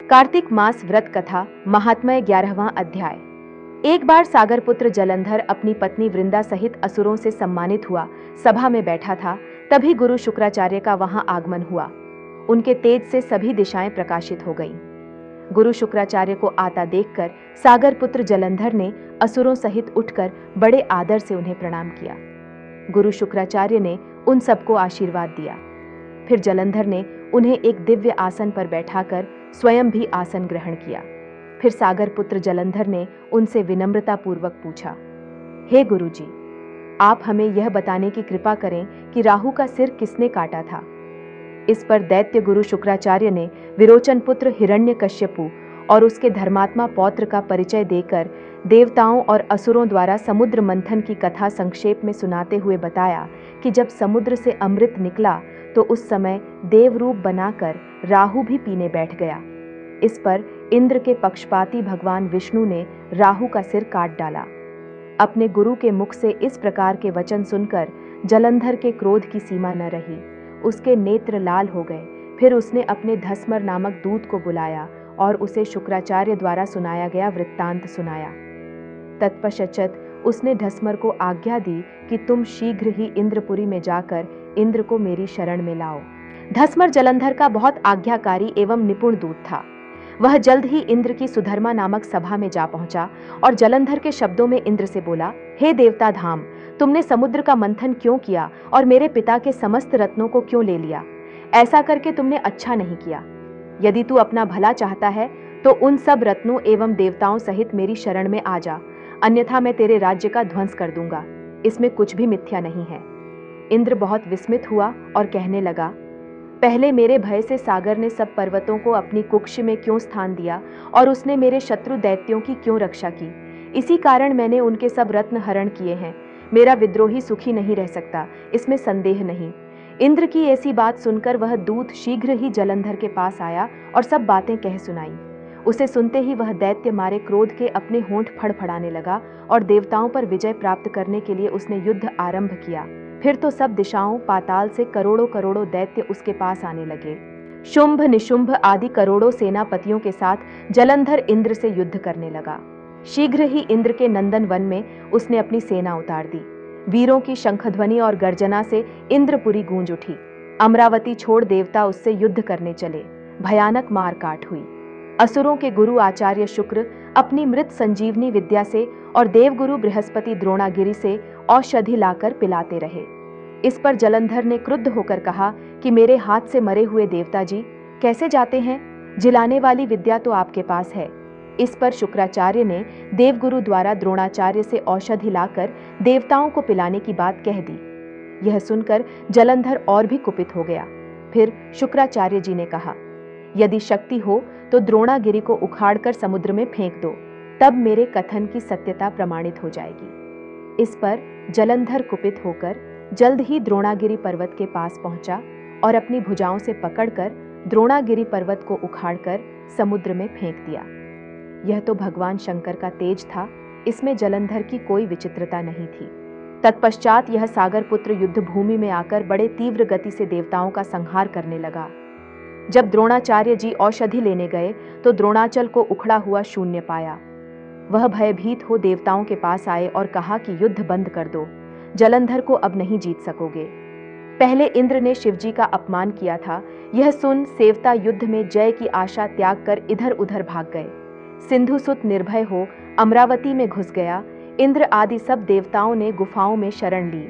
कार्तिक मास व्रत कथा महात्म्य 11वां अध्याय। एक बार सागरपुत्र जलंधर अपनी पत्नी वृंदा सहित असुरों से सम्मानित हुआ सभा में बैठा था। तभी गुरु शुक्राचार्य का वहां आगमन हुआ। उनके तेज से सभी दिशाएं प्रकाशित हो गईं। गुरु शुक्राचार्य को आता देखकर सागरपुत्र जलंधर ने असुरों सहित उठकर बड़े आदर से उन्हें प्रणाम किया। गुरु शुक्राचार्य ने उन सबको आशीर्वाद दिया। फिर जलंधर ने उन्हें एक दिव्य आसन पर बैठाकर स्वयं भी आसन ग्रहण किया। फिर सागरपुत्र जलंधर ने उनसे विनम्रता पूर्वक पूछा, हे गुरुजी, आप हमें यह बताने की कृपा करें कि राहु का सिर किसने काटा था। इस पर दैत्य गुरु शुक्राचार्य ने विरोचन पुत्र हिरण्यकश्यपु और उसके धर्मात्मा पौत्र का परिचय देकर देवताओं और असुरों द्वारा समुद्र मंथन की कथा संक्षेप में सुनाते हुए बताया कि जब समुद्र से अमृत निकला तो उस समय देव रूप बनाकर राहु भी पीने बैठ गया। इस पर इंद्र के पक्षपाती भगवान विष्णु ने राहु का सिर काट डाला। अपने गुरु के मुख से इस प्रकार के वचन सुनकर जलंधर के क्रोध की सीमा न रही। उसके नेत्र लाल हो गए। फिर उसने अपने धस्मर नामक दूत को बुलाया और उसे शुक्राचार्य द्वारा सुनाया गया वृत्तांत सुनाया। तत्पश्चात उसने धस्मर को आज्ञा दी कि तुम शीघ्र ही इंद्रपुरी में जाकर इंद्र को मेरी शरण में लाओ। धस्मर जलंधर का बहुत आज्ञाकारी एवं निपुण दूत था। वह जल्द ही इंद्र की सुधर्मा नामक सभा में जा पहुंचा और जलंधर के शब्दों में इंद्र से बोला, हे देवता धाम, तुमने समुद्र का मंथन क्यों किया और मेरे पिता के समस्त रत्नों को क्यों ले लिया? ऐसा करके तुमने अच्छा नहीं किया। यदि तू अपना भला चाहता है तो उन सब रत्नों एवं देवताओं सहित मेरी शरण में आ जा, अन्यथा मैं तेरे राज्य का ध्वंस कर दूंगा। इसमें कुछ भी मिथ्या नहीं है। इंद्र बहुत विस्मित हुआ और कहने लगा, पहले मेरे भय से सागर ने सब पर्वतों को अपनी कुक्ष में क्यों स्थान दिया और उसने मेरे शत्रु दैत्यों की क्यों रक्षा की? इसी कारण मैंने उनके सब रत्न हरण किए हैं। मेरा विद्रोही सुखी नहीं रह सकता, इसमें संदेह नहीं। इंद्र की ऐसी बात सुनकर वह दूत शीघ्र ही जलंधर के पास आया और सब बातें कह सुनाई। उसे सुनते ही वह दैत्य मारे क्रोध के अपने होंठ फड़फड़ाने लगा और देवताओं पर विजय प्राप्त करने के लिए उसने युद्ध आरंभ किया। फिर तो सब दिशाओं पाताल से करोड़ों करोड़ों दैत्य उसके पास आने लगे। शुंभ निशुंभ आदि करोड़ों सेनापतियों के साथ जलंधर इंद्र से युद्ध करने लगा। शीघ्र ही इंद्र के नंदन वन में उसने अपनी सेना उतार दी। वीरों की शंखध्वनि और गर्जना से इंद्रपुरी गूंज उठी। अमरावती छोड़ देवता उससे युद्ध करने चले। भयानक मारकाट हुई। असुरों के गुरु आचार्य शुक्र अपनी मृत संजीवनी विद्या से और देवगुरु बृहस्पति द्रोणागिरि से औषधि लाकर पिलाते रहे। इस पर जलंधर ने क्रुद्ध होकर कहा कि मेरे हाथ से मरे हुए देवता जी कैसे जाते हैं? जिलाने वाली विद्या तो आपके पास है। इस पर शुक्राचार्य ने देवगुरु द्वारा द्रोणाचार्य से औषधि लाकर देवताओं को पिलाने की बात कह दी। यह सुनकर जलंधर और भी कुपित हो गया। फिर शुक्राचार्य जी ने कहा, यदि शक्ति हो तो द्रोणागिरि को उखाड़कर समुद्र में फेंक दो, तब मेरे कथन की सत्यता प्रमाणित हो जाएगी। इस पर जलंधर कुपित होकर जल्द ही द्रोणागिरि पर्वत के पास पहुंचा और अपनी भुजाओं से पकड़कर द्रोणागिरि पर्वत को उखाड़कर समुद्र में फेंक दिया। यह तो भगवान शंकर का तेज था, इसमें जलंधर की कोई विचित्रता नहीं थी। तत्पश्चात यह सागरपुत्र युद्ध भूमि में आकर बड़े तीव्र गति से देवताओं का संहार करने लगा। जब द्रोणाचार्य जी औषधि लेने गए तो द्रोणाचल को उखड़ा हुआ शून्य पाया। वह भयभीत हो देवताओं के पास आए और कहा कि युद्ध बंद कर दो, जलंधर को अब नहीं जीत सकोगे। पहले इंद्र ने शिवजी का अपमान किया था। यह सुन सेवता युद्ध में जय की आशा त्याग कर इधर उधर भाग गए। सिंधुसुत निर्भय हो अमरावती में घुस गया। इंद्र आदि सब देवताओं ने गुफाओं में शरण ली।